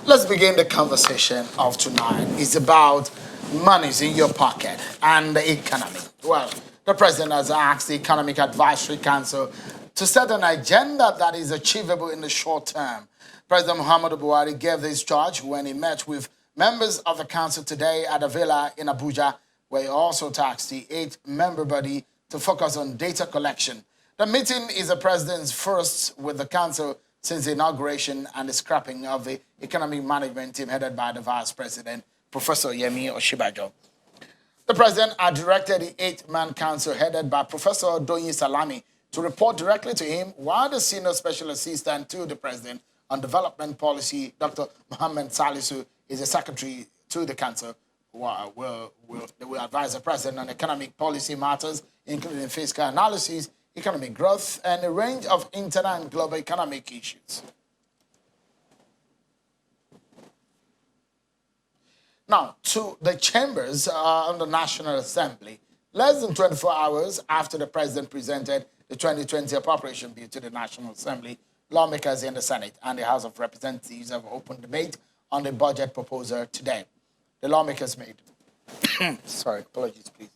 Let's begin the conversation of tonight. It's about monies in your pocket and the economy. Well, the president has asked the Economic Advisory Council to set an agenda that is achievable in the short term. President Muhammadu Buhari gave this charge when he met with members of the council today at a villa in Abuja, where he also tasked the 8-member body to focus on data collection. The meeting is the president's first with the council since the inauguration and the scrapping of the economic management team headed by the vice president, Professor Yemi Osinbajo. The president had directed the 8-man council headed by Professor Doyin Salami to report directly to him, while the senior special assistant to the president on development policy, Dr. Mohammed Salisu, is the secretary to the council. They will advise the president on economic policy matters, including fiscal analysis, economic growth, and a range of internal and global economic issues. Now, to the chambers on the National Assembly. Less than 24 hours after the president presented the 2020 appropriation bill to the National Assembly, lawmakers in the Senate and the House of Representatives have opened debate on the budget proposal today. The lawmakers made, sorry, apologies, please.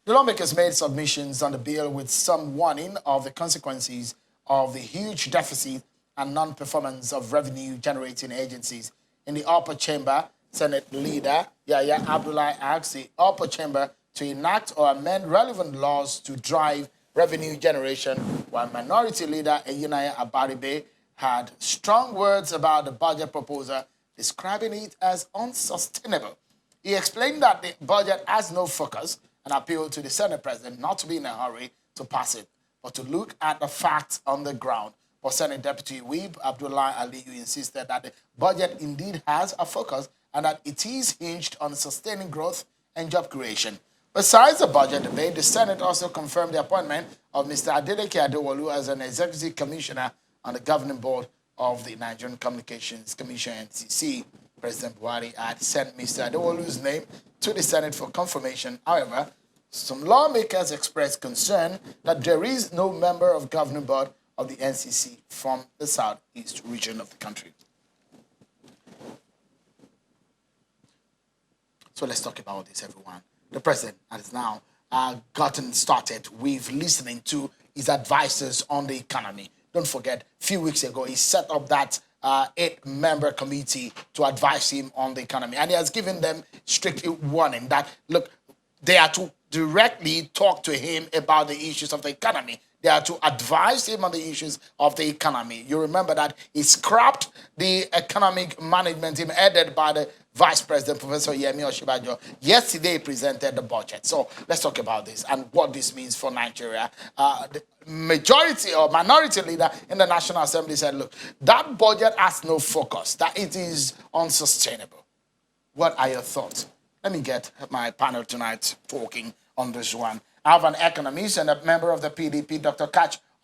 The lawmakers made submissions on the bill with some warning of the consequences of the huge deficit and non-performance of revenue-generating agencies. In the upper chamber, Senate leader Yahya Abdullahi asked the upper chamber to enact or amend relevant laws to drive revenue generation, while Minority Leader Eyinaya Abaribe had strong words about the budget proposal, describing it as unsustainable. He explained that the budget has no focus and appealed to the Senate President not to be in a hurry to pass it, but to look at the facts on the ground. But Senate Deputy Whip Abdullah Aliyu insisted that the budget indeed has a focus and that it is hinged on sustaining growth and job creation. Besides the budget debate, the Senate also confirmed the appointment of Mr. Adeleke Adewolu as an executive commissioner on the governing board of the Nigerian Communications Commission, NCC. President Buhari had sent Mr. Adewolu's name to the Senate for confirmation. However, some lawmakers expressed concern that there is no member of governing board of the NCC from the southeast region of the country. So let's talk about this, everyone. The president has now gotten started with listening to his advisors on the economy. Don't forget, a few weeks ago, he set up that 8-member committee to advise him on the economy. And he has given them strictly warning that, look, they are to directly talk to him about the issues of the economy. They are to advise him on the issues of the economy. You remember that he scrapped the economic management team headed by the Vice President, Professor Yemi Osinbajo. Yesterday, he presented the budget. So let's talk about this and what this means for Nigeria. The majority or minority leader in the National Assembly said, look, that budget has no focus, that it is unsustainable. What are your thoughts? Let me get my panel tonight talking on this one. I have an economist and a member of the PDP, Dr.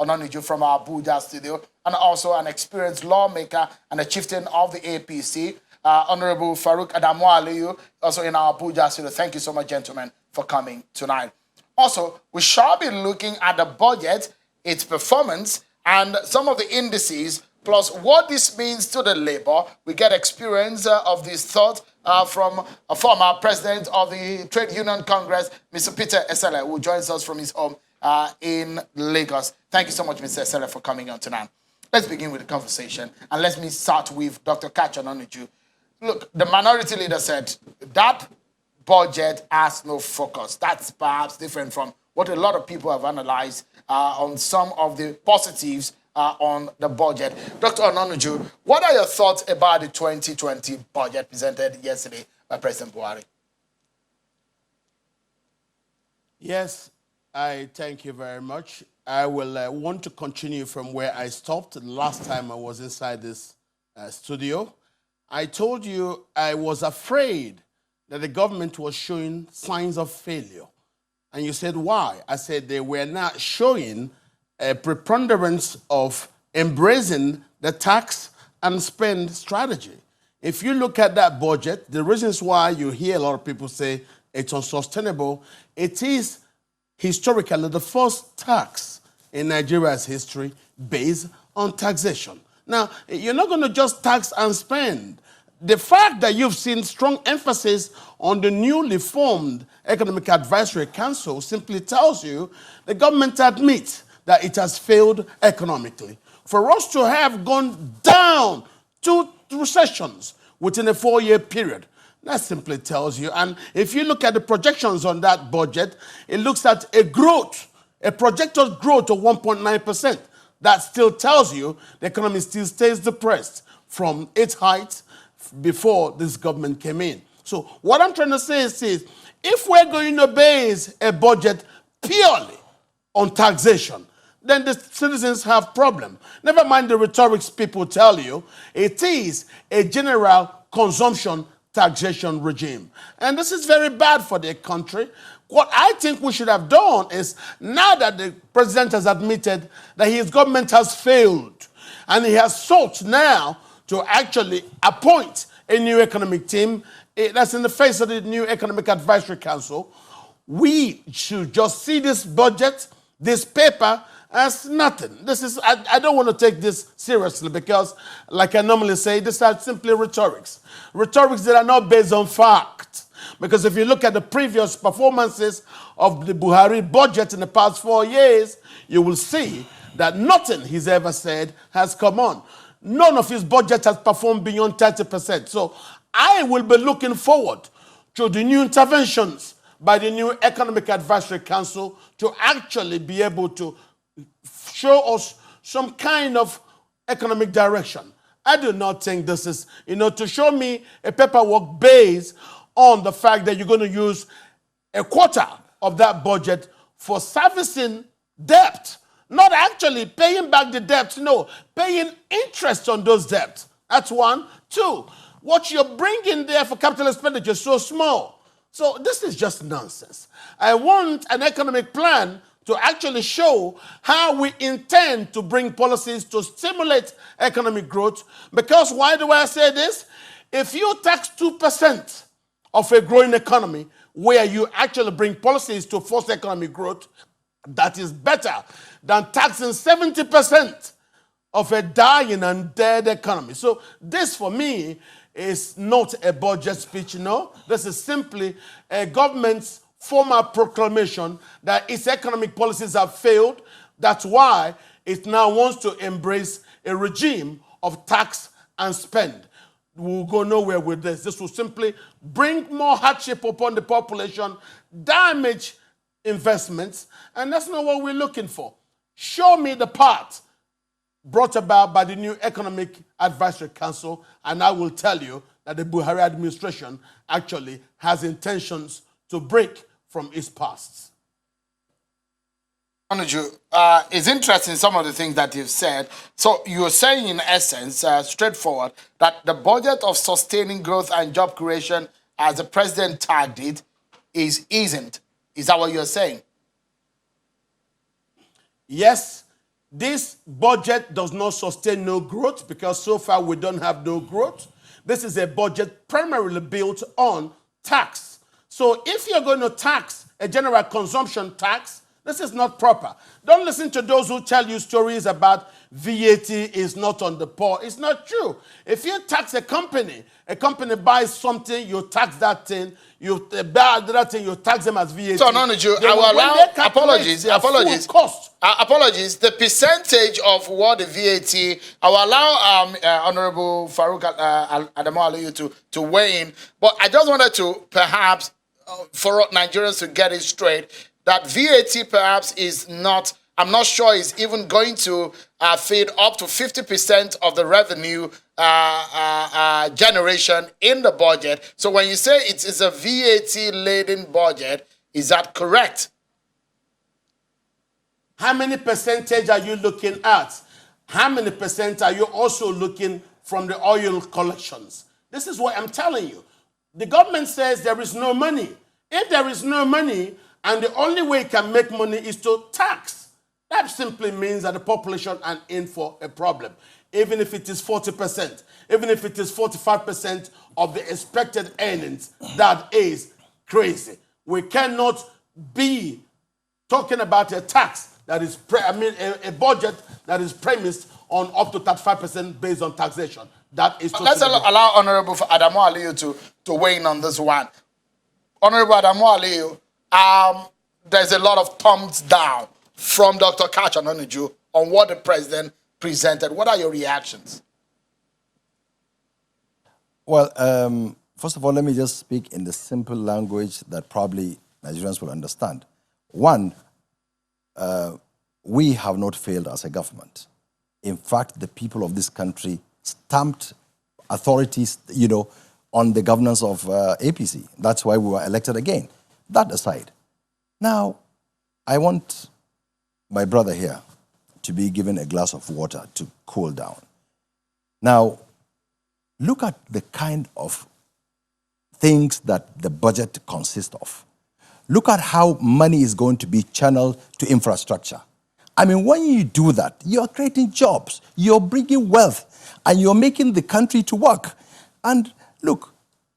Ononuju from our Abuja studio, and also an experienced lawmaker and a chieftain of the APC, Honorable Farouk Adamu Aliyu, also in our Abuja studio. Thank you so much, gentlemen, for coming tonight. Also, we shall be looking at the budget, its performance, and some of the indices, plus what this means to the labor. We get experience of this thought from a former president of the Trade Union Congress, Mr. Peter Esele, who joins us from his home in Lagos. Thank you so much, Mr. Esele, for coming on tonight. Let's begin with the conversation, and let me start with Dr. Ononuju. Look, the minority leader said that budget has no focus. That's perhaps different from what a lot of people have analyzed on some of the positives on the budget. Dr. Ononuju, what are your thoughts about the 2020 budget presented yesterday by President Buhari? Yes, I thank you very much. I will want to continue from where I stopped the last time I was inside this studio. I told you I was afraid that the government was showing signs of failure. And you said, why? I said they were not showing a preponderance of embracing the tax and spend strategy. If you look at that budget, the reasons why you hear a lot of people say it's unsustainable, it is historically the first tax in Nigeria's history based on taxation. Now, you're not going to just tax and spend. The fact that you've seen strong emphasis on the newly formed Economic Advisory Council simply tells you the government admits that it has failed economically. For us to have gone down 2 recessions within a 4-year period, that simply tells you. And if you look at the projections on that budget, it looks at a growth, a projected growth of 1.9%. That still tells you the economy still stays depressed from its height before this government came in. So what I'm trying to say is if we're going to base a budget purely on taxation, then the citizens have problem. Never mind the rhetorics people tell you. It is a general consumption taxation regime. And this is very bad for the country. What I think we should have done is, now that the president has admitted that his government has failed, and he has sought now to actually appoint a new economic team that's in the face of the new Economic Advisory Council, we should just see this budget, this paper, as nothing. This is, I don't want to take this seriously because, like I normally say, these are simply rhetorics. Rhetorics that are not based on fact. Because if you look at the previous performances of the Buhari budget in the past 4 years, you will see that nothing he's ever said has come on. None of his budget has performed beyond 30%. So I will be looking forward to the new interventions by the new Economic Advisory Council to actually be able to show us some kind of economic direction. I do not think this is, to show me a paperwork based on the fact that you're going to use a quarter of that budget for servicing debt, not actually paying back the debt, no, paying interest on those debts. That's one. Two, what you're bringing there for capital expenditure is so small. So this is just nonsense. I want an economic plan to actually show how we intend to bring policies to stimulate economic growth. Because why do I say this? If you tax 2% of a growing economy, where you actually bring policies to force economic growth, that is better than taxing 70% of a dying and dead economy. So this, for me, is not a budget speech, no. This is simply a government's formal proclamation that its economic policies have failed. That's why it now wants to embrace a regime of tax and spend. We'll go nowhere with this. This will simply bring more hardship upon the population, damage investments, and that's not what we're looking for. Show me the part brought about by the new Economic Advisory Council, and I will tell you that the Buhari administration actually has intentions to break from its past. Ononuju, it's interesting some of the things that you've said. So you're saying, in essence, straightforward, that the budget of sustaining growth and job creation, as the president tagged it, isn't. Is that what you're saying? Yes, this budget does not sustain no growth because so far we don't have no growth. This is a budget primarily built on tax. So if you're going to tax a general consumption tax, this is not proper. Don't listen to those who tell you stories about VAT is not on the poor. It's not true. If you tax a company buys something, you tax that thing. You buy that thing, you tax them as VAT. So, Ononuju, I will allow apologies. Apologies. The percentage of what the VAT, I will allow Honorable Farouk Aliyu to weigh in. But I just wanted to perhaps, for Nigerians to get it straight, that VAT perhaps is not, I'm not sure is even going to feed up to 50% of the revenue generation in the budget. So when you say it is a VAT-laden budget, is that correct? How many percentage are you looking at? How many percent are you also looking from the oil collections? This is what I'm telling you. The government says there is no money. If there is no money, and the only way it can make money is to tax, that simply means that the population are in for a problem. Even if it is 40%, even if it is 45% of the expected earnings, that is crazy. We cannot be talking about a tax that is, a budget that is premised on up to 35% based on taxation. That is totally Let's allow Honorable Adamu Aliyu to weigh in on this one. Honorable Adamu Aliyu, there's a lot of thumbs down from Dr. Ononuju on what the president presented. What are your reactions? Well, first of all, let me just speak in the simple language that probably Nigerians will understand. One, we have not failed as a government. In fact, the people of this country stamped authorities, on the governance of APC. That's why we were elected again. That aside, now I want my brother here to be given a glass of water to cool down. Now, look at the kind of things that the budget consists of. Look at how money is going to be channeled to infrastructure. I mean, when you do that, you're creating jobs, you're bringing wealth, and you're making the country to work. And look,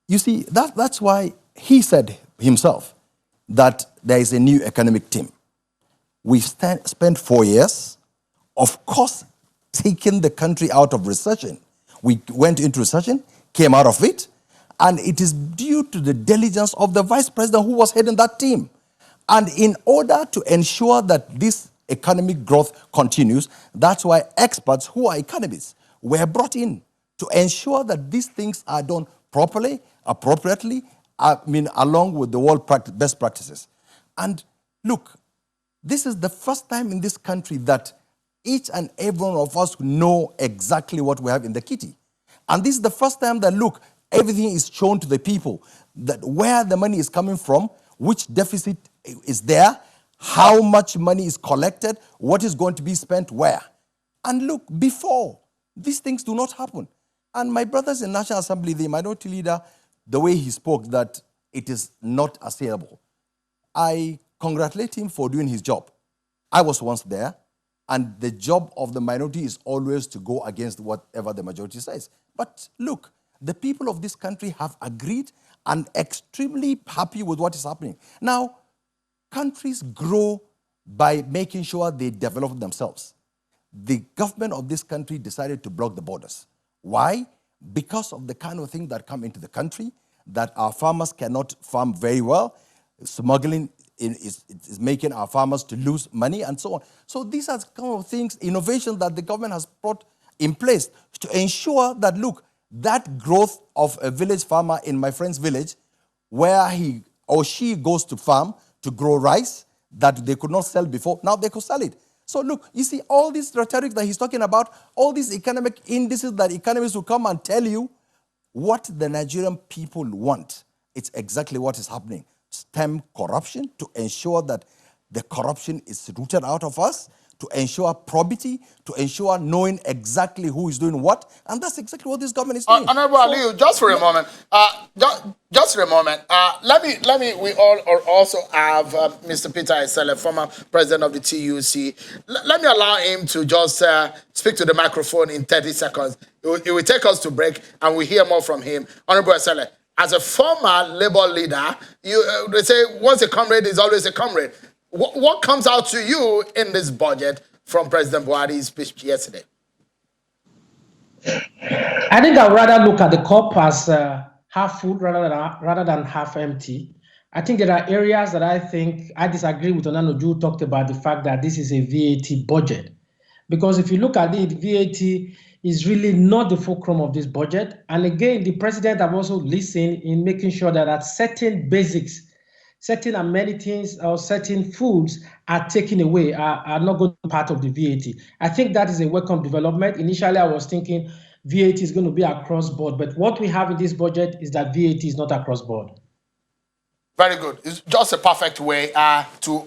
you see, that's why he said himself that there is a new economic team. We've spent 4 years, of course, taking the country out of recession. We went into recession, came out of it, and it is due to the diligence of the vice president who was heading that team. And in order to ensure that this economic growth continues, that's why experts who are economists were brought in to ensure that these things are done properly, appropriately, along with the world best practices. And look, this is the first time in this country that each and every one of us know exactly what we have in the kitty. And this is the first time that, look, everything is shown to the people, that where the money is coming from, which deficit is there, how much money is collected, what is going to be spent where. And look, before, these things do not happen. And my brothers in National Assembly, the minority leader, the way he spoke, that it is not assailable. I congratulate him for doing his job. I was once there, and the job of the minority is always to go against whatever the majority says. But look, the people of this country have agreed and extremely happy with what is happening. Now, countries grow by making sure they develop themselves. The government of this country decided to block the borders. Why? Because of the kind of things that come into the country, that our farmers cannot farm very well. Smuggling is making our farmers to lose money and so on. So these are the kind of things, innovations that the government has brought in place to ensure that, look, that growth of a village farmer in my friend's village, where he or she goes to farm to grow rice that they could not sell before, now they could sell it. So look, you see, all this rhetoric that he's talking about, all these economic indices that economists will come and tell you what the Nigerian people want. It's exactly what is happening. Stem corruption, to ensure that the corruption is rooted out of us, to ensure probity, to ensure knowing exactly who is doing what, and that's exactly what this government is doing. Honorable Aliyu, just for a moment, just for a moment, let me. We all also have Mr. Peter Esele, former president of the TUC. Let me allow him to just speak to the microphone in 30 seconds. It will take us to break, and we hear more from him. Honorable Esele, as a former Labour leader, they say once a comrade is always a comrade. What comes out to you in this budget from President Buhari's speech yesterday? I think I'd rather look at the cup as half full rather than half empty. I think there are areas that I think I disagree with Ononuju, who talked about the fact that this is a VAT budget. Because if you look at it, VAT is really not the fulcrum of this budget. And again, the president have also listened in making sure that certain basics, certain amenities or certain foods are taken away, are not going to be part of the VAT. I think that is a welcome development. Initially, I was thinking VAT is going to be across board, but what we have in this budget is that VAT is not across board. Very good. It's just a perfect way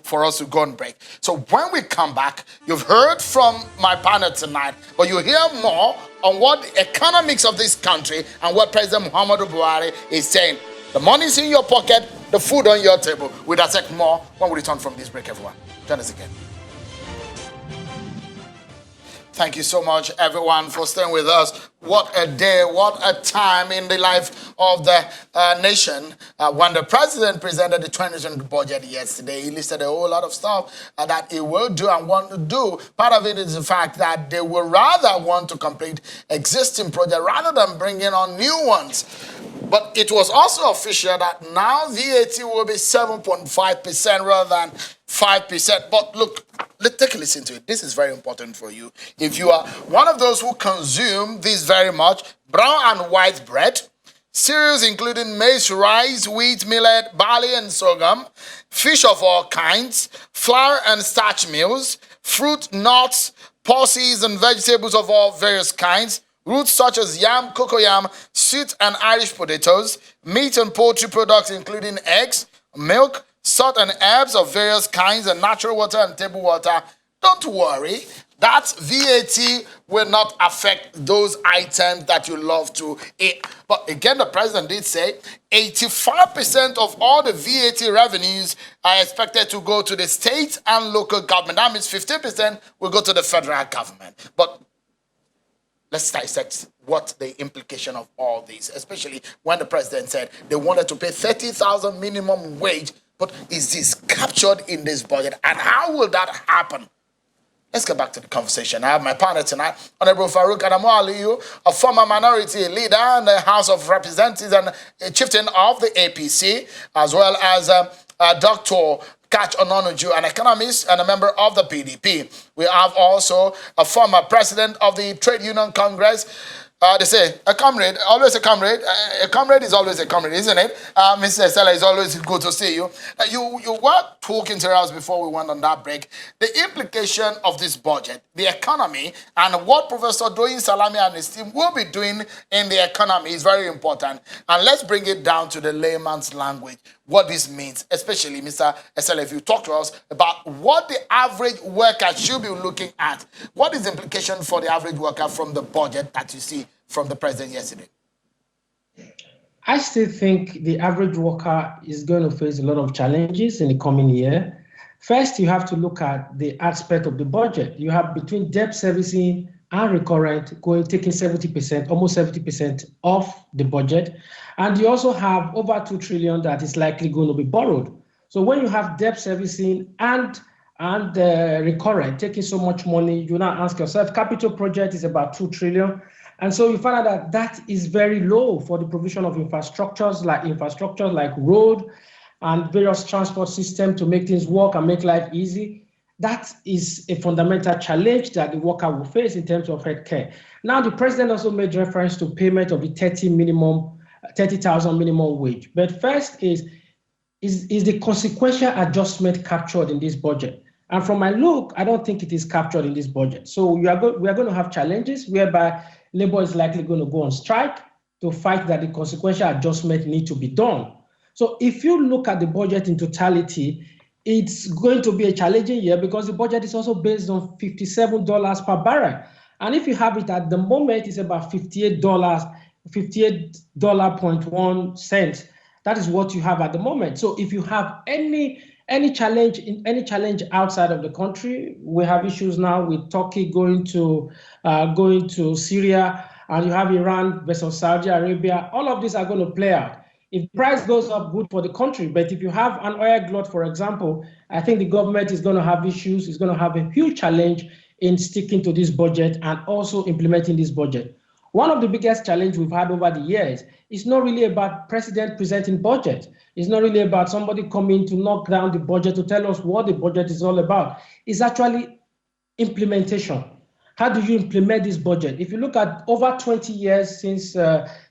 for us to go and break. So when we come back, you've heard from my panel tonight, but you'll hear more on what the economics of this country and what President Muhammadu Buhari is saying. The money's in your pocket, the food on your table. We'll dissect more when we return from this break, everyone. Join us again. Thank you so much, everyone, for staying with us. What a day, what a time in the life of the nation. When the president presented the 2020 budget yesterday, he listed a whole lot of stuff that he will do and want to do. Part of it is the fact that they will rather want to complete existing projects rather than bringing on new ones. But it was also official that now VAT will be 7.5% rather than 5%. But look, let's take a listen to it. This is very important for you. If you are one of those who consume this very much, brown and white bread, cereals including maize, rice, wheat, millet, barley, and sorghum, fish of all kinds, flour and starch meals, fruit, nuts, pulses, and vegetables of all various kinds, roots such as yam, cocoyam, sweet and Irish potatoes, meat and poultry products including eggs, milk, salt and herbs of various kinds, and natural water and table water. Don't worry, that VAT will not affect those items that you love to eat. But again, the president did say 85% of all the VAT revenues are expected to go to the state and local government. That means 15% will go to the federal government. But let's dissect what the implication of all this, especially when the president said they wanted to pay 30,000 minimum wage. But is this captured in this budget? And how will that happen? Let's get back to the conversation. I have my partner tonight, Honorable Farouk Aliyu, a former minority leader in the House of Representatives and a chieftain of the APC, as well as Dr. Ononuju, an economist and a member of the PDP. We have also a former president of the Trade Union Congress. They say, a comrade, always a comrade. A comrade is always a comrade, isn't it? Mr. Estella, it's always good to see you. You were talking to us before we went on that break. The implication of this budget, the economy, and what Professor Doyin Salami and his team will be doing in the economy is very important. And let's bring it down to the layman's language, what this means, especially, Mr. Estella, if you talk to us about what the average worker should be looking at. What is the implication for the average worker from the budget that you see from the president yesterday? I still think the average worker is going to face a lot of challenges in the coming year. First, you have to look at the aspect of the budget. You have between debt servicing and recurrent taking 70%, almost 70% off the budget. And you also have over 2 trillion that is likely going to be borrowed. So when you have debt servicing and recurrent taking so much money, you now ask yourself, capital project is about 2 trillion. And so you find out that is very low for the provision of infrastructures like road and various transport systems to make things work and make life easy. That is a fundamental challenge that the worker will face in terms of healthcare. Now, the president also made reference to payment of the 30,000 minimum wage. But first is the consequential adjustment captured in this budget? And from my look, I don't think it is captured in this budget. So we are going to have challenges whereby Labour is likely going to go on strike to fight that the consequential adjustment need to be done. So if you look at the budget in totality, it's going to be a challenging year because the budget is also based on $57 per barrel. And if you have it at the moment, it's about $58.1 cents. That is what you have at the moment. So if you have any challenge outside of the country, we have issues now with Turkey going to Syria, and you have Iran versus Saudi Arabia. All of these are going to play out. If price goes up, good for the country. But if you have an oil glut, for example, I think the government is going to have issues. It's going to have a huge challenge in sticking to this budget and also implementing this budget. One of the biggest challenges we've had over the years is not really about president presenting budget. It's not really about somebody coming to knock down the budget to tell us what the budget is all about. It's actually implementation. How do you implement this budget? If you look at over 20 years since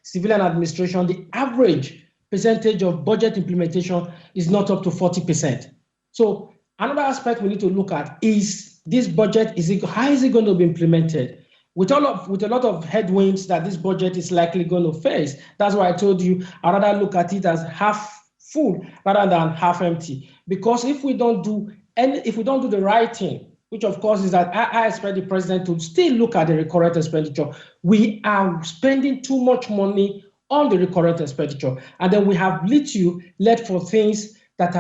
civilian administration, the average percentage of budget implementation is not up to 40%. So another aspect we need to look at is this budget, how is it going to be implemented? With a lot of headwinds that this budget is likely going to face. That's why I told you I'd rather look at it as half full rather than half empty. Because if we don't do the right thing, which of course is that I expect the president to still look at the recurrent expenditure. We are spending too much money on the recurrent expenditure, and then we have little left for things that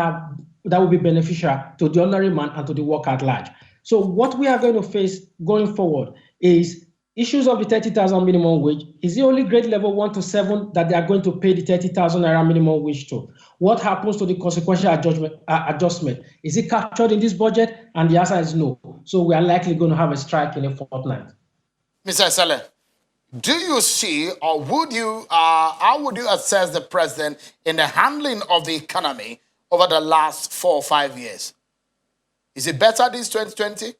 will be beneficial to the ordinary man and to the worker at large. So what we are going to face going forward is issues of the 30,000 minimum wage. Is it only grade level 1 to 7 that they are going to pay the 30,000 naira minimum wage to? What happens to the consequential adjustment? Is it captured in this budget? And the answer is no. So we are likely going to have a strike in a fortnight. Mr. Sele, do you see, or would you, how would you assess the president in the handling of the economy over the last 4 or 5 years? Is it better this 2020?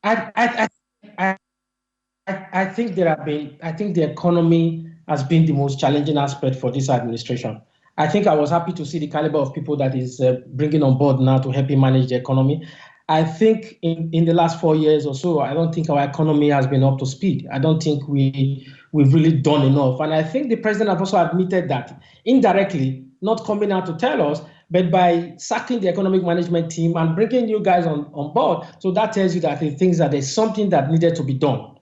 I think I think the economy has been the most challenging aspect for this administration. I think I was happy to see the caliber of people that is bringing on board now to help him manage the economy. I think in the last 4 years or so, I don't think our economy has been up to speed. I don't think we've really done enough. And I think the president has also admitted that indirectly, not coming out to tell us, but by sacking the economic management team and bringing you guys on board. So that tells you that he thinks that there's something that needed to be done.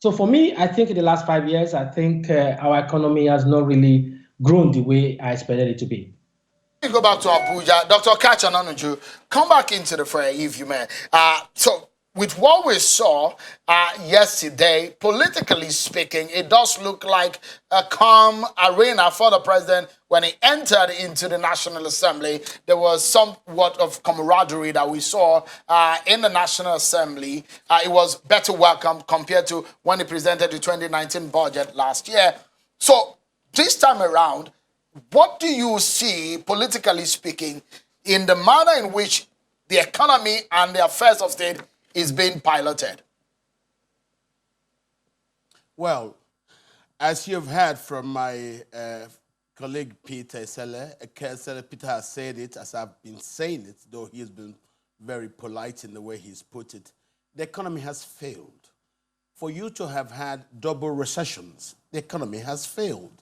So for me, I think in the last 5 years, I think our economy has not really grown the way I expected it to be. We go back to Abuja. Dr. Ononuju, come back into the fray, if you may. So, with what we saw yesterday, politically speaking, it does look like a calm arena for the president. When he entered into the National Assembly, there was somewhat of camaraderie that we saw in the National Assembly. It was better welcomed compared to when he presented the 2019 budget last year. So, this time around, what do you see, politically speaking, in the manner in which the economy and the affairs of state is being piloted? Well, as you've heard from my colleague Peter Sele, Peter has said it as I've been saying it, though he's been very polite in the way he's put it. The economy has failed. For you to have had double recessions, the economy has failed.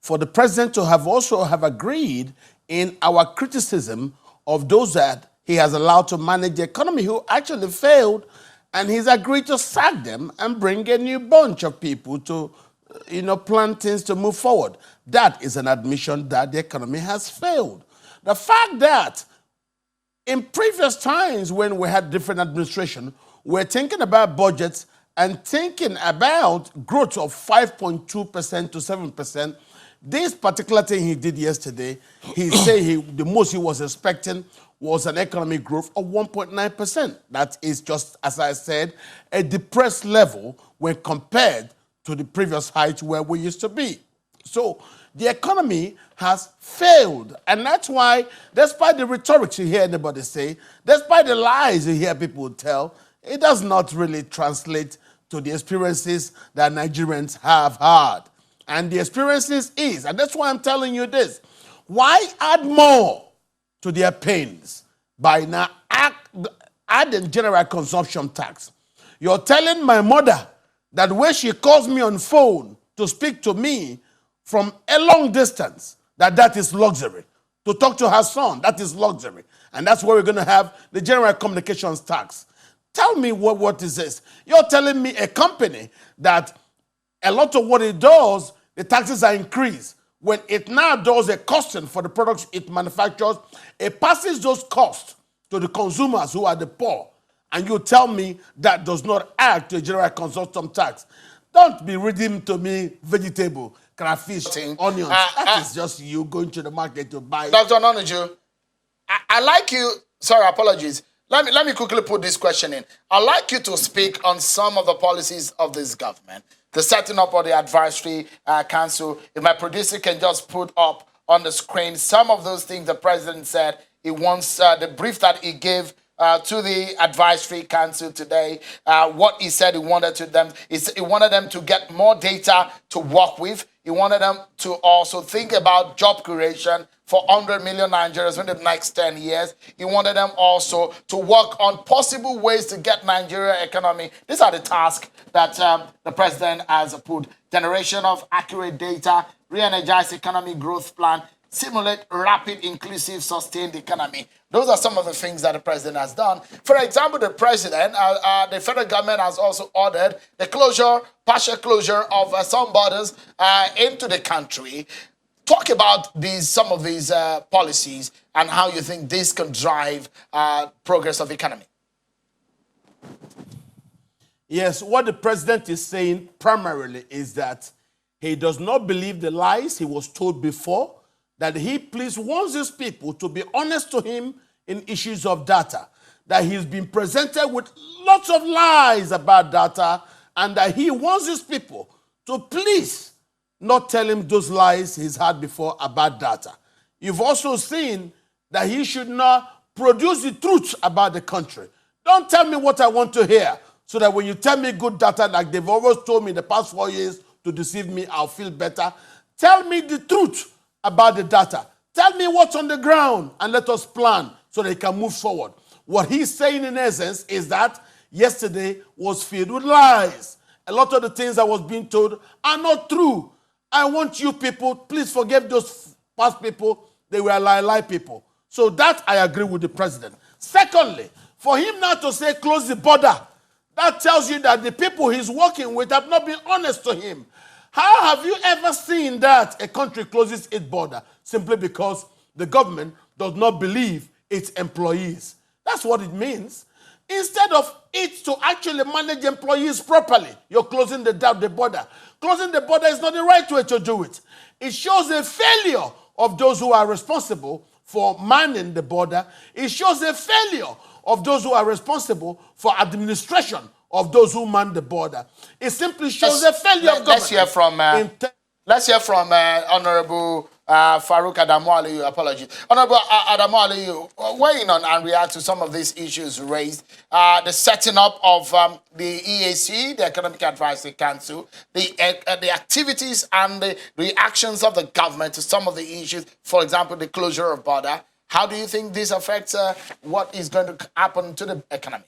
For the president to have also have agreed in our criticism of those that he has allowed to manage the economy who actually failed, and he's agreed to sack them and bring a new bunch of people to, plan things to move forward. That is an admission that the economy has failed. The fact that in previous times when we had different administration, we're thinking about budgets and thinking about growth of 5.2% to 7%, this particular thing he did yesterday, he said the most he was expecting was an economic growth of 1.9%. That is just, as I said, a depressed level when compared to the previous height where we used to be. So the economy has failed. And that's why, despite the rhetoric you hear anybody say, despite the lies you hear people tell, it does not really translate to the experiences that Nigerians have had. And the experiences is, and that's why I'm telling you this, why add more to their pains by now adding general consumption tax? You're telling my mother that when she calls me on phone to speak to me from a long distance, that is luxury. To talk to her son, that is luxury. And that's where we're going to have the general communications tax. Tell me what is this? You're telling me a company that a lot of what it does, the taxes are increased. When it now does a costing for the products it manufactures, it passes those costs to the consumers who are the poor. And you tell me that does not add to a general consumption tax. Don't be reading to me vegetable, crayfish, onions. That is just you going to the market to buy. Dr. Ononuju, I like you, sorry, apologies. Let me quickly put this question in. I'd like you to speak on some of the policies of this government. The setting up of the advisory council. If my producer can just put up on the screen some of those things the president said he wants, the brief that he gave to the advisory council today, what he said he wanted he wanted them to get more data to work with. He wanted them to also think about job creation for 100 million Nigerians in the next 10 years. He wanted them also to work on possible ways to get Nigeria economy. These are the tasks that the president has put. Generation of accurate data, re-energize economic growth plan, simulate rapid, inclusive, sustained economy. Those are some of the things that the president has done. For example, the president, the federal government has also ordered the partial closure of some borders into the country. Talk about some of these policies and how you think this can drive progress of economy. Yes, what the president is saying primarily is that he does not believe the lies he was told before, that he please wants his people to be honest to him in issues of data, that he's been presented with lots of lies about data, and that he wants his people to please not tell him those lies he's had before about data. You've also seen that he should not produce the truth about the country. Don't tell me what I want to hear, so that when you tell me good data, like they've always told me the past 4 years to deceive me, I'll feel better. Tell me the truth about the data. Tell me what's on the ground and let us plan so they can move forward. What he's saying in essence is that yesterday was filled with lies. A lot of the things I was being told are not true. I want you people, please forgive those past people. They were lie people. So that I agree with the president. Secondly, for him now to say close the border, that tells you that the people he's working with have not been honest to him. How have you ever seen that a country closes its border simply because the government does not believe its employees? That's what it means. Instead of it to actually manage employees properly, you're closing the border. Closing the border is not the right way to do it. It shows a failure of those who are responsible for manning the border. It shows a failure of those who are responsible for administration of those who man the border. It simply shows a failure of government. Let's hear from Honorable Farouk Adamu Aliyu. Apologies. Honorable Adamu Aliyu, weighing on and react to some of these issues raised. The setting up of the EAC, the Economic Advisory Council, the activities and the reactions of the government to some of the issues, for example, the closure of border. How do you think this affects what is going to happen to the economy?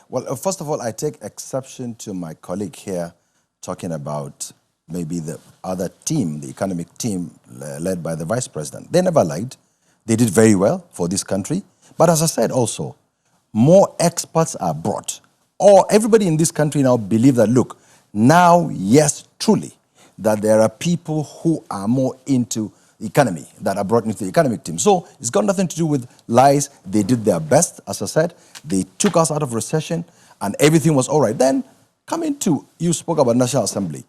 Well, first of all, I take exception to my colleague here talking about maybe the other team, the economic team led by the vice president. They never lied. They did very well for this country. But as I said also, more experts are brought. Or everybody in this country now believe that, look, now, yes, truly, that there are people who are more into economy that are brought into the economic team. So it's got nothing to do with lies. They did their best, as I said. They took us out of recession and everything was all right. Then coming to, you spoke about National Assembly.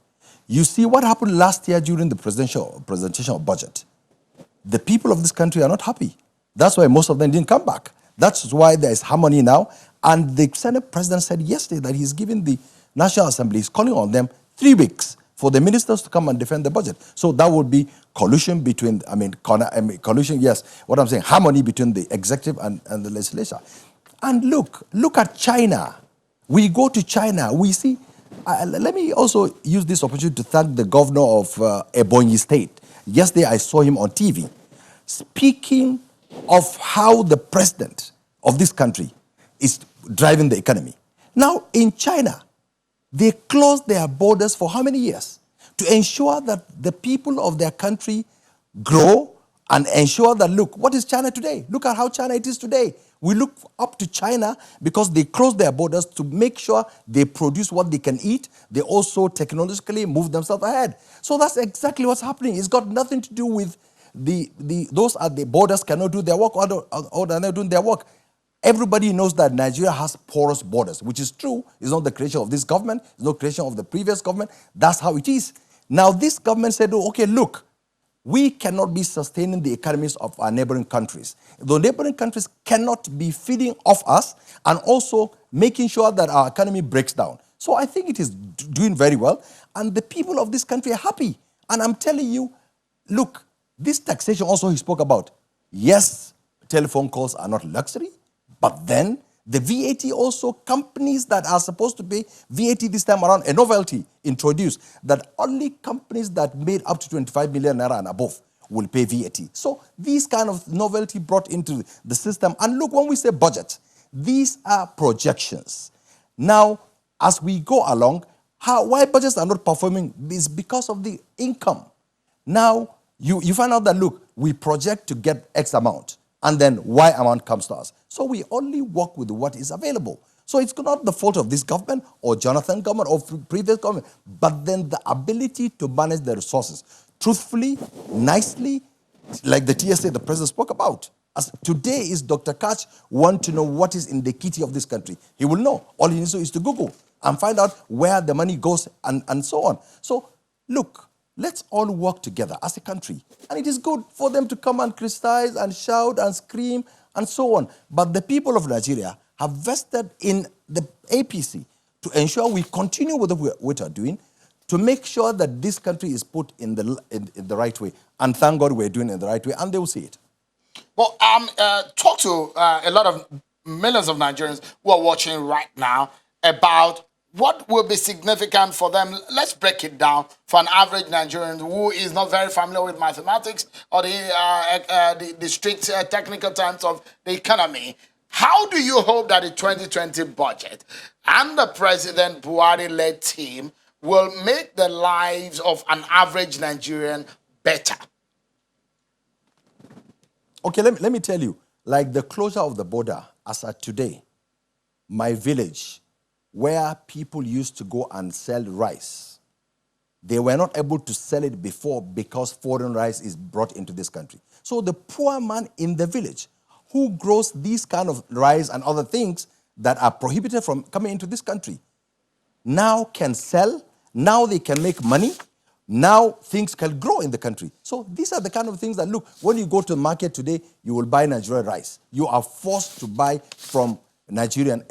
You see what happened last year during the presentation of budget. The people of this country are not happy. That's why most of them didn't come back. That's why there is harmony now. And the Senate president said yesterday that he's giving the National Assembly, he's calling on them 3 weeks for the ministers to come and defend the budget. So that would be collusion between, collusion, yes, what I'm saying, harmony between the executive and the legislature. And look at China. We go to China, we see, let me also use this opportunity to thank the governor of Ebonyi State. Yesterday I saw him on TV speaking of how the president of this country is driving the economy. Now in China, they closed their borders for how many years? To ensure that the people of their country grow and ensure that, look, what is China today? Look at how China it is today. We look up to China because they closed their borders to make sure they produce what they can eat. They also technologically move themselves ahead. So that's exactly what's happening. It's got nothing to do with those at the borders cannot do their work or they're not doing their work. Everybody knows that Nigeria has porous borders, which is true. It's not the creation of this government. It's not the creation of the previous government. That's how it is. Now, this government said, oh, okay, look, we cannot be sustaining the economies of our neighboring countries. The neighboring countries cannot be feeding off us and also making sure that our economy breaks down. So I think it is doing very well. And the people of this country are happy. And I'm telling you, look, this taxation also he spoke about. Yes, telephone calls are not luxury. But then the VAT also, companies that are supposed to pay VAT this time around, a novelty introduced that only companies that made up to 25 million naira and above will pay VAT. So these kind of novelty brought into the system. And look, when we say budget, these are projections. Now, as we go along, why budgets are not performing is because of the income. Now, you find out that, look, we project to get X amount. And then Y amount comes to us. So we only work with what is available. So it's not the fault of this government or Jonathan government or previous government, but then the ability to manage the resources truthfully, nicely, like the TSA the president spoke about. As today is Dr. Catch want to know what is in the kitty of this country. He will know. All he needs to do is to Google and find out where the money goes and so on. So, look, let's all work together as a country. And it is good for them to come and criticize and shout and scream and so on. But the people of Nigeria have vested in the APC to ensure we continue with what we are doing, to make sure that this country is put in the right way. And thank God we're doing it in the right way, and they will see it. Well, talk to a lot of millions of Nigerians who are watching right now about what will be significant for them. Let's break it down for an average Nigerian who is not very familiar with mathematics or the strict technical terms of the economy. How do you hope that the 2020 budget and the President Buhari-led team will make the lives of an average Nigerian better? Okay, let me tell you, like the closure of the border, as at today, my village, where people used to go and sell rice, they were not able to sell it before because foreign rice is brought into this country. So the poor man in the village who grows these kind of rice and other things that are prohibited from coming into this country now can sell, now they can make money, now things can grow in the country. So these are the kind of things that, look, when you go to the market today, you will buy Nigerian rice. You are forced to buy from a Nigerian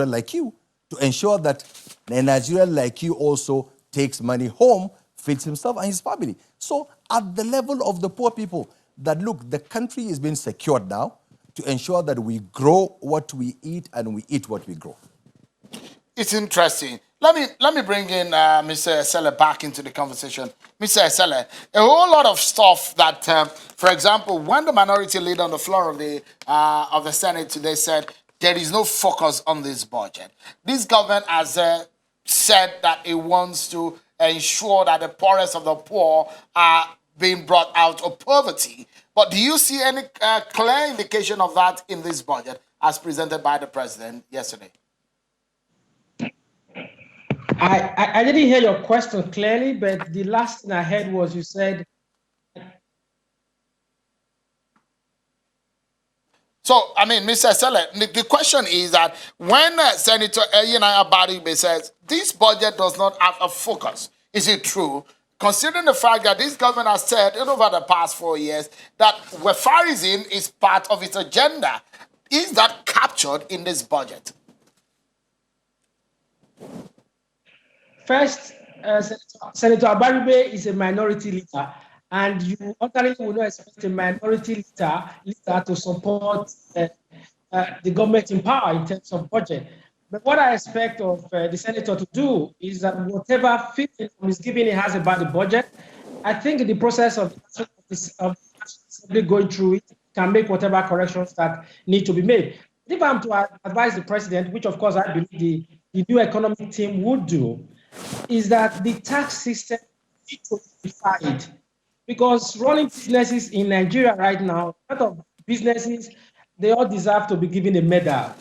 like you to ensure that a Nigerian like you also takes money home, feeds himself and his family. So at the level of the poor people, that look, the country is being secured now to ensure that we grow what we eat and we eat what we grow. It's interesting. Let me bring in Mr. Esele back into the conversation. Mr. Esele, a whole lot of stuff that, for example, when the minority leader on the floor of the Senate today said there is no focus on this budget. This government has said that it wants to ensure that the poorest of the poor are being brought out of poverty. But do you see any clear indication of that in this budget as presented by the president yesterday? I didn't hear your question clearly, but the last thing I heard was you said. So, I mean, Mr. Esele, the question is that when Senator Eyina Abaribe says this budget does not have a focus, is it true? Considering the fact that this government has said over the past 4 years that Wefarism is part of its agenda, is that captured in this budget? First, Senator Abaribe is a minority leader, and you ordinarily will not expect a minority leader to support the government in power in terms of budget. But what I expect of the senator to do is that whatever feeling misgiving he has about the budget, I think in the process of going through it, can make whatever corrections that need to be made. If I'm to advise the president, which of course I believe the new economic team would do, is that the tax system needs to be defined. Because running businesses in Nigeria right now, a lot of businesses, they all deserve to be given a medal,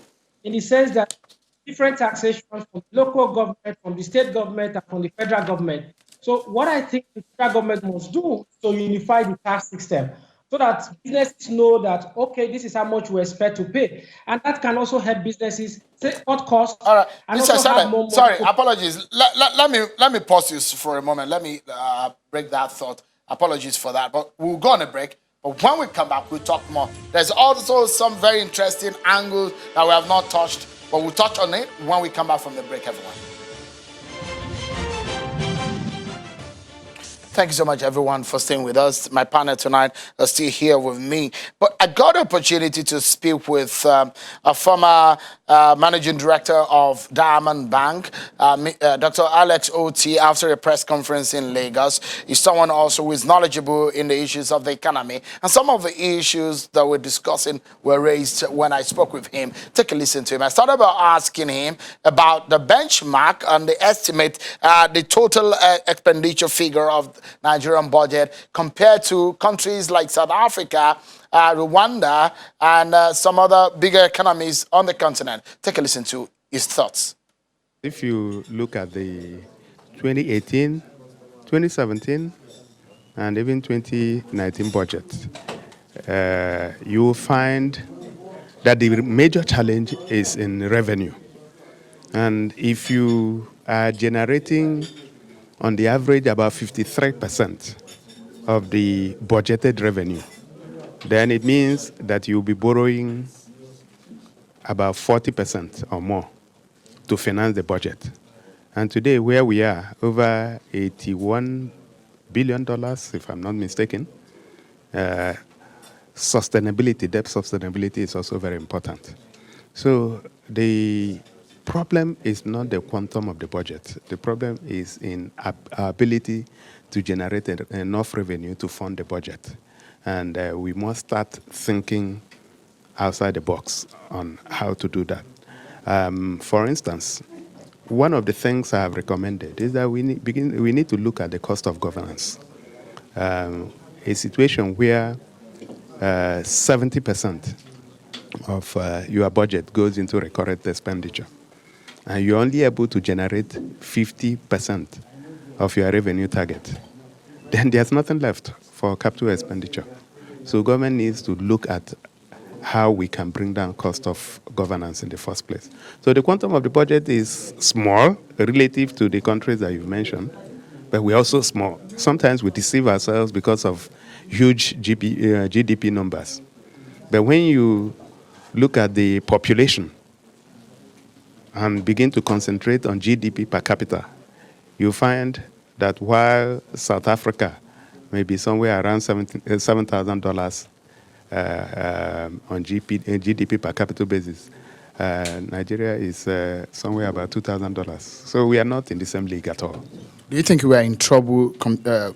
in the sense that different taxation from the local government, from the state government, and from the federal government. So what I think the federal government must do is to unify the tax system so that businesses know that, okay, this is how much we expect to pay. And that can also help businesses cut costs. All right, and Mr. also have more sorry, apologies. Let me pause you for a moment. Let me break that thought. Apologies for that, but we'll go on a break. But when we come back, we'll talk more. There's also some very interesting angles that we have not touched, but we'll touch on it when we come back from the break, everyone. Thank you so much, everyone, for staying with us. My partner tonight is still here with me. But I got the opportunity to speak with a former managing director of Diamond Bank, Dr. Alex Oti, after a press conference in Lagos. He's someone also who is knowledgeable in the issues of the economy. And some of the issues that we're discussing were raised when I spoke with him. Take a listen to him. I started by asking him about the benchmark and the estimate, the total expenditure figure of Nigerian budget compared to countries like South Africa, Rwanda, and some other bigger economies on the continent. Take a listen to his thoughts. If you look at the 2018, 2017, and even 2019 budget, you will find that the major challenge is in revenue. And if you are generating, on the average, about 53% of the budgeted revenue, then it means that you'll be borrowing about 40% or more to finance the budget. And today, where we are, over $81 billion, if I'm not mistaken, sustainability, debt sustainability is also very important. So the problem is not the quantum of the budget. The problem is in our ability to generate enough revenue to fund the budget. And we must start thinking outside the box on how to do that. For instance, one of the things I have recommended is that we need to look at the cost of governance. A situation where 70% of your budget goes into recurrent expenditure, and you're only able to generate 50% of your revenue target, then there's nothing left for capital expenditure. So government needs to look at how we can bring down cost of governance in the first place. So the quantum of the budget is small relative to the countries that you've mentioned, but we're also small. Sometimes we deceive ourselves because of huge GDP numbers. But when you look at the population and begin to concentrate on GDP per capita, you find that while South Africa may be somewhere around $7,000 on GDP per capita basis, Nigeria is somewhere about $2,000. So we are not in the same league at all. Do you think we are in trouble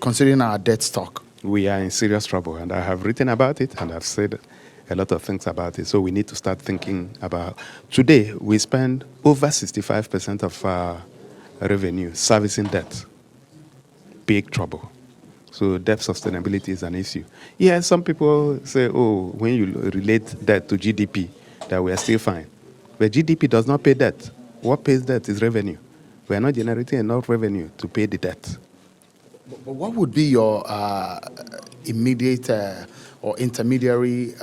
considering our debt stock? We are in serious trouble, and I have written about it, and I've said a lot of things about it. So we need to start thinking about. Today, we spend over 65% of our revenue servicing debt. Big trouble. So debt sustainability is an issue. Yeah, some people say, oh, when you relate debt to GDP, that we are still fine. But GDP does not pay debt. What pays debt is revenue. We are not generating enough revenue to pay the debt. But what would be your immediate or intermediary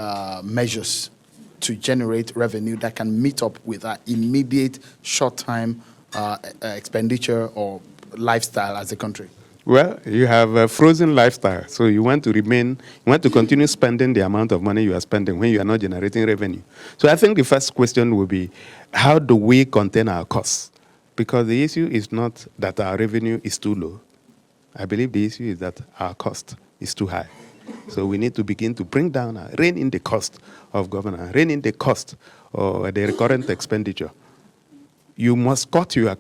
measures to generate revenue that can meet up with our immediate short-time expenditure or lifestyle as a country? Well, you have a frozen lifestyle, so you want to continue spending the amount of money you are spending when you are not generating revenue. So I think the first question will be, how do we contain our costs? Because the issue is not that our revenue is too low. I believe the issue is that our cost is too high. So we need to begin to rein in the cost of governance, rein in the cost or the recurrent expenditure. You must cut your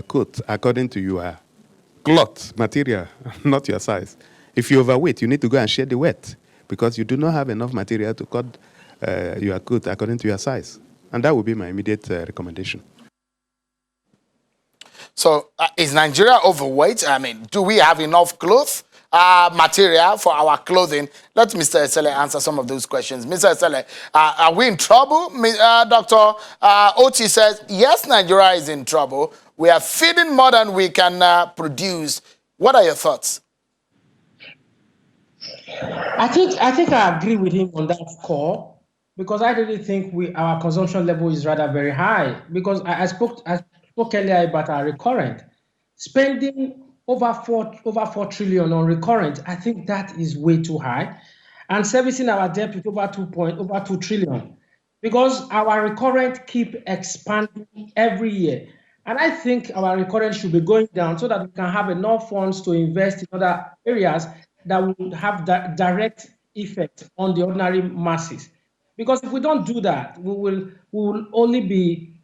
coat according to your cloth material, not your size. If you're overweight, you need to go and share the weight because you do not have enough material to cut your coat according to your size. And that would be my immediate recommendation. So is Nigeria overweight? I mean, do we have enough clothes, material for our clothing? Let Mr. Esele answer some of those questions. Mr. Esele, are we in trouble? Dr. Oti says, yes, Nigeria is in trouble. We are feeding more than we can produce. What are your thoughts? I think I agree with him on that score because I really think our consumption level is rather very high. Because I spoke earlier about our recurrent spending over 4 trillion on recurrent. I think that is way too high, and servicing our debt with over 2 trillion, because our recurrent keep expanding every year. And I think our recurrent should be going down so that we can have enough funds to invest in other areas that will have that direct effect on the ordinary masses. Because if we don't do that, we will only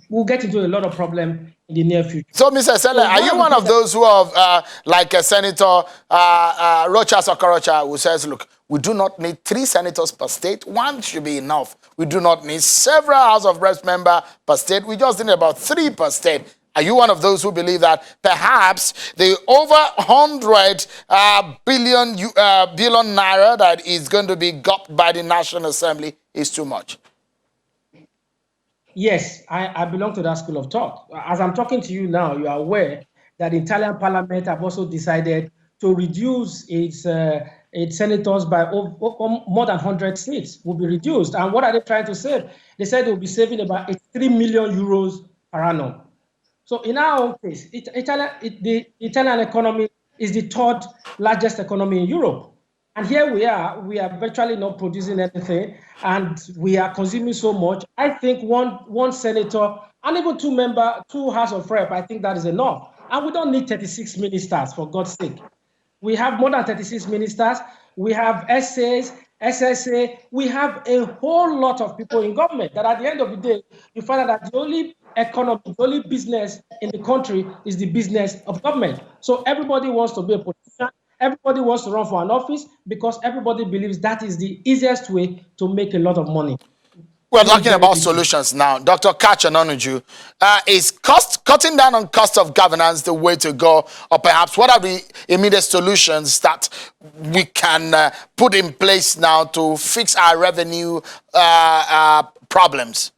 we'll get into a lot of problem in the near future. So, Mr. Esele, are you one of those who have, like Senator Rochas Okorocha, who says, look, we do not need 3 senators per state. 1 should be enough. We do not need several House of Reps members per state. We just need about 3 per state. Are you one of those who believe that perhaps the over 100 billion naira that is going to be got by the National Assembly is too much? Yes, I belong to that school of thought. As I'm talking to you now, you are aware that the Italian parliament have also decided to reduce its its senators by more than 100 seats will be reduced. And what are they trying to save? They said they will be saving about 83 million euros per annum. So in our own case, the Italian economy is the third largest economy in Europe. And here we are virtually not producing anything, and we are consuming so much. I think one senator and even two House of Rep, I think that is enough. And we don't need 36 ministers, for God's sake. We have more than 36 ministers. We have SAs, SSA. We have a whole lot of people in government that at the end of the day, you find out that the only economy, the only business in the country is the business of government. So everybody wants to be a politician. Everybody wants to run for an office because everybody believes that is the easiest way to make a lot of money. We're talking about solutions now. Dr. Catch Ononuju, is cutting down on cost of governance the way to go? Or perhaps what are the immediate solutions that we can put in place now to fix our revenue problems?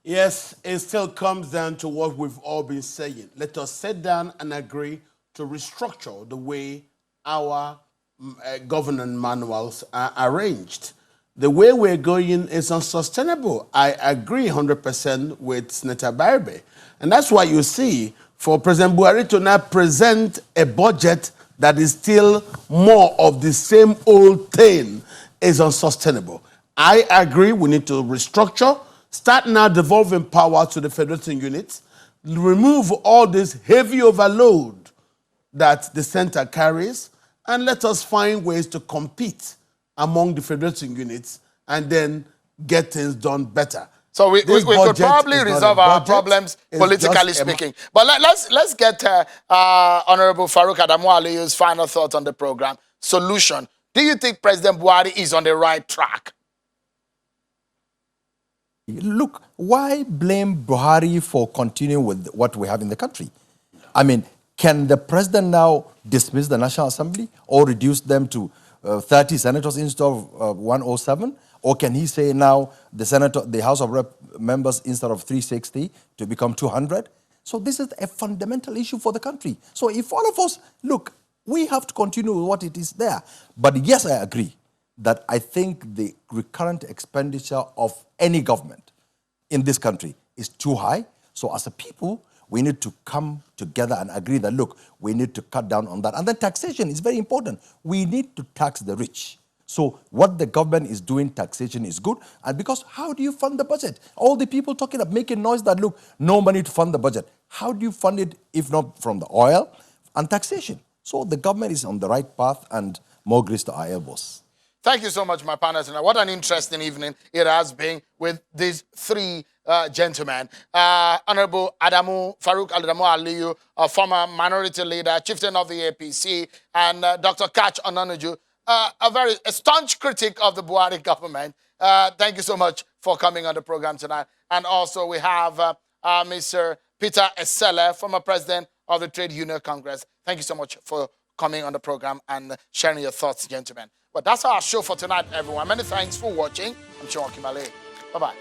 Yes, it still comes down to what we've all been saying. Let us sit down and agree to restructure the way our governance manuals are arranged. The way we're going is unsustainable. I agree 100% with Senator Barbe. And that's why you see, for President Buhari to now present a budget that is still more of the same old thing is unsustainable. I agree we need to restructure, start now devolving power to the federating units, remove all this heavy overload that the center carries, and let us find ways to compete among the federating units and then get things done better. So we could probably resolve our problems politically speaking. But let's get Honorable Farouk Adamu Aliyu's final thought on the program. Solution. Do you think President Buhari is on the right track? Look, why blame Buhari for continuing with what we have in the country? I mean, can the president now dismiss the National Assembly or reduce them to 30 senators instead of 107? Or can he say now the House of Rep members instead of 360 to become 200? So this is a fundamental issue for the country. So if all of us, look, we have to continue with what it is there. But yes, I agree that I think the recurrent expenditure of any government in this country is too high. So as a people, we need to come together and agree that, look, we need to cut down on that. And then taxation is very important. We need to tax the rich. So what the government is doing, taxation is good. And because how do you fund the budget? All the people talking about making noise that, look, no money to fund the budget. How do you fund it if not from the oil and taxation? So the government is on the right path, and more grease to our elbows. Thank you so much, my partners. What an interesting evening it has been with these three gentlemen. Honorable Farouk Adamu Aliyu, a former minority leader, chieftain of the APC, and Dr. Catch Ononuju, a staunch critic of the Buhari government. Thank you so much for coming on the program tonight. And also we have Mr. Peter Esele, former president of the Trade Union Congress. Thank you so much for coming on the program and sharing your thoughts, gentlemen. But that's our show for tonight, everyone. Many thanks for watching. I'm Sean Kimale. Bye-bye.